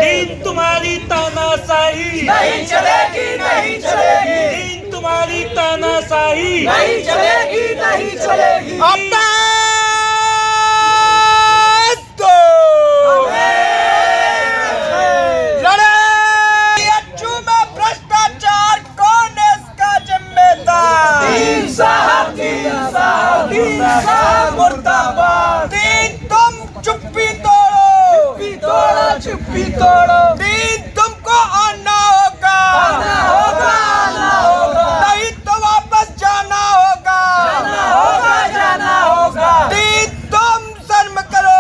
दीन तुम्हारी तानाशाही नहीं चलेगी, नहीं चलेगी, दीन तुम्हारी तानाशाही नहीं चलेगी, नहीं चलेगी। मुर्दाबाद। दीन तुम चुप्पी तोड़ो, चुप्पी तोड़ो, चुप्पी तोड़ो। दीन तुमको आना होगा, आना होगा, आना होगा। नहीं तो वापस जाना होगा, जाना होगा, जाना होगा। दीन तुम शर्म करो,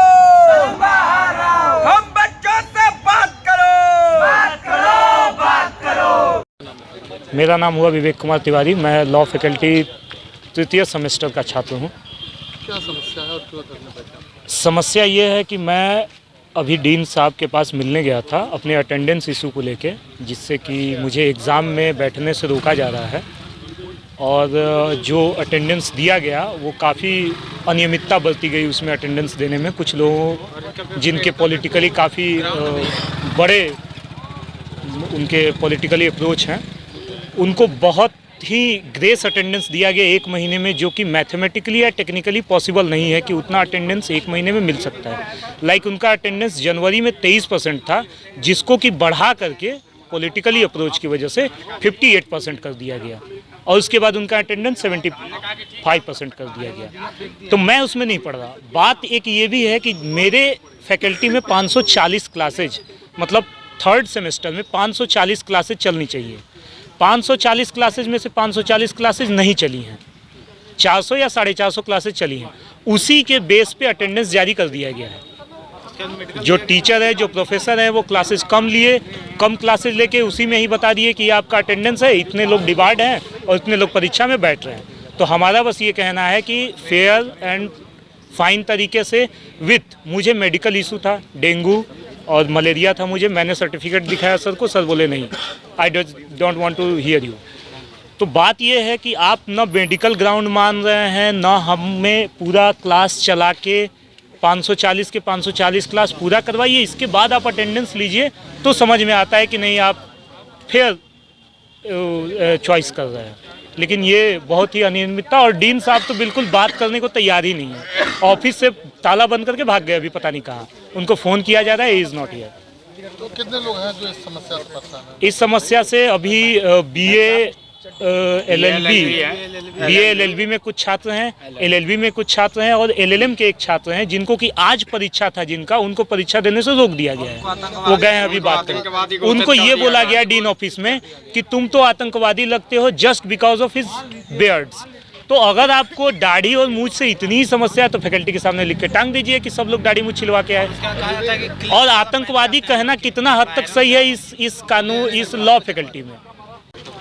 बाहर आओ। हम बच्चों से बात करो, बात करो, बात करो। मेरा नाम हुआ विवेक कुमार तिवारी। मैं लॉ फैकल्टी तृतीय सेमेस्टर का छात्र हूँ। क्या समस्या है और क्यों करने बैठा? समस्या ये है कि मैं अभी डीन साहब के पास मिलने गया था अपने अटेंडेंस इशू को लेके, जिससे कि मुझे एग्ज़ाम में बैठने से रोका जा रहा है और जो अटेंडेंस दिया गया वो काफ़ी अनियमितता बरती गई उसमें अटेंडेंस देने में। कुछ लोगों जिनके पॉलिटिकली काफ़ी बड़े उनके पॉलिटिकली अप्रोच हैं, उनको बहुत ही ग्रेस अटेंडेंस दिया गया 1 महीने में, जो कि मैथमेटिकली या टेक्निकली पॉसिबल नहीं है कि उतना अटेंडेंस 1 महीने में मिल सकता है। उनका अटेंडेंस जनवरी में 23% था, जिसको कि बढ़ा करके पॉलिटिकली अप्रोच की वजह से 58% कर दिया गया और उसके बाद उनका अटेंडेंस 75% कर दिया गया। तो मैं उसमें नहीं पढ़ रहा। बात एक ये भी है कि मेरे फैकल्टी में 540 क्लासेज, मतलब 3rd सेमेस्टर में 540 क्लासेज चलनी चाहिए। 540 क्लासेज में से 540 क्लासेज नहीं चली हैं, 400 या 450 क्लासेज चली हैं। उसी के बेस पे अटेंडेंस जारी कर दिया गया है। जो टीचर है, जो प्रोफेसर है, वो क्लासेज कम लिए, कम क्लासेज लेके उसी में ही बता दिए कि आपका अटेंडेंस है, इतने लोग डिवाइड हैं और इतने लोग परीक्षा में बैठ रहे हैं। तो हमारा बस ये कहना है कि फेयर एंड फाइन तरीके से, विथ मुझे मेडिकल इशू था, डेंगू और मलेरिया था मुझे, मैंने सर्टिफिकेट दिखाया सर को, सर बोले नहीं, I don't want to hear you. तो बात ये है कि आप न मेडिकल ग्राउंड मान रहे हैं, न हमें पूरा क्लास चला के 540 के 540 क्लास पूरा करवाइए, इसके बाद आप अटेंडेंस लीजिए, तो समझ में आता है कि नहीं आप फेयर चॉइस कर रहे हैं। लेकिन ये बहुत ही अनियमितता, और डीन साहब तो बिल्कुल बात करने को तैयार ही नहीं है। ऑफिस से ताला बंद करके भाग गए, अभी पता नहीं कहाँ। उनको फ़ोन किया जा रहा है, इज़ नॉट हियर। तो कितने लोग हैं जो इस समस्या से परेशान हैं? इस समस्या से अभी BA LLB में कुछ छात्र हैं, LLB में कुछ छात्र हैं और LLM के एक छात्र हैं, जिनको कि आज परीक्षा था, जिनका उनको परीक्षा देने से रोक दिया गया है। वो गए हैं अभी बात करें। उनको ये बोला गया डीन ऑफिस में कि तुम तो आतंकवादी लगते हो just because of his beards. तो अगर आपको दाढ़ी और मूंछ से इतनी ही समस्या है तो फैकल्टी के सामने लिख के टांग दीजिए कि सब लोग दाढ़ी मूंछ छिलवा के आए। और आतंकवादी कहना कितना हद तक सही है इस कानून, इस लॉ फैकल्टी में।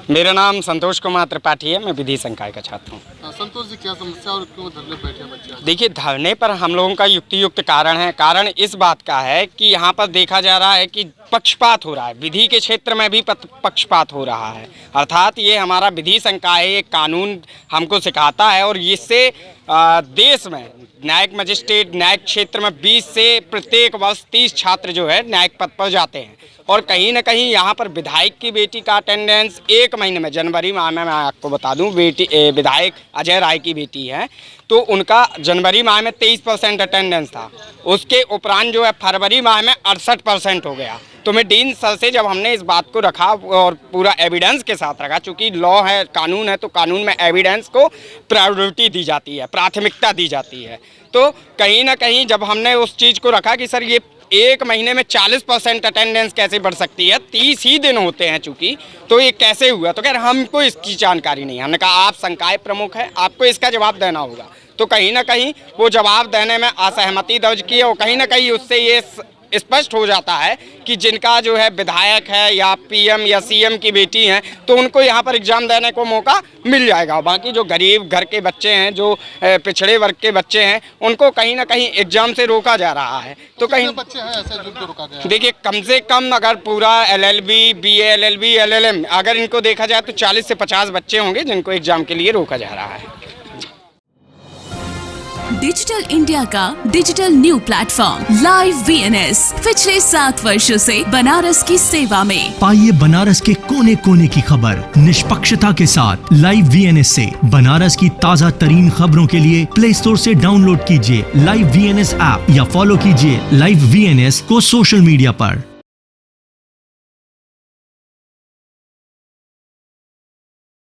मेरा नाम संतोष कुमार त्रिपाठी है, मैं विधि संकाय का छात्र हूँ। संतोष जी, क्या समस्या और क्यों धरने बैठे बच्चे? देखिए, धरने पर हम लोगों का युक्तियुक्त कारण है। कारण इस बात का है कि यहाँ पर देखा जा रहा है कि पक्षपात हो रहा है, विधि के क्षेत्र में भी पक्षपात हो रहा है। अर्थात ये हमारा विधि संकाय एक कानून हमको सिखाता है और इससे देश में न्यायिक मजिस्ट्रेट न्यायिक क्षेत्र में 20 से प्रत्येक वर्ष 30 छात्र जो है न्यायिक पद पर जाते हैं। और कहीं ना कहीं यहाँ पर विधायक की बेटी का अटेंडेंस 1 महीने में, जनवरी माह में, मैं आपको बता दूं, विधायक अजय राय की बेटी है, तो उनका जनवरी माह में 23% अटेंडेंस था। उसके उपरांत जो है फरवरी माह में 68% हो गया। तो मैं डीन सर से जब हमने इस बात को रखा और पूरा एविडेंस के साथ रखा, चूँकि लॉ है, कानून है, तो कानून में एविडेंस को प्रायोरिटी दी जाती है, प्राथमिकता दी जाती है। तो कहीं ना कहीं जब हमने उस चीज़ को रखा कि सर ये 1 महीने में 40% अटेंडेंस कैसे बढ़ सकती है, 30 ही दिन होते हैं चूँकि, तो ये कैसे हुआ? तो खैर हमको इसकी जानकारी नहीं। हमने कहा आप संकाय प्रमुख हैं, आपको इसका जवाब देना होगा। तो कहीं ना कहीं वो जवाब देने में असहमति दर्ज की है और कहीं ना कहीं उससे ये स्पष्ट हो जाता है कि जिनका जो है विधायक है या PM या CM की बेटी हैं, तो उनको यहाँ पर एग्ज़ाम देने को मौका मिल जाएगा। बाकी जो गरीब घर के बच्चे हैं, जो पिछड़े वर्ग के बच्चे हैं, उनको कहीं ना कहीं एग्ज़ाम से रोका जा रहा है। तो कहीं बच्चे हैं ऐसे जिनको रोका गया है? देखिए, कम से कम अगर पूरा LLB, BA LLB, LLM अगर इनको देखा जाए तो 40 से 50 बच्चे होंगे जिनको एग्ज़ाम के लिए रोका जा रहा है। डिजिटल इंडिया का digital new platform live VNS पिछले 7 वर्षों से बनारस की सेवा में। पाइए बनारस के कोने कोने की खबर निष्पक्षता के साथ लाइव VNS से। बनारस की ताज़ा तरीन खबरों के लिए प्ले स्टोर से डाउनलोड कीजिए लाइव VNS ऐप या फॉलो कीजिए लाइव VNS को सोशल मीडिया पर।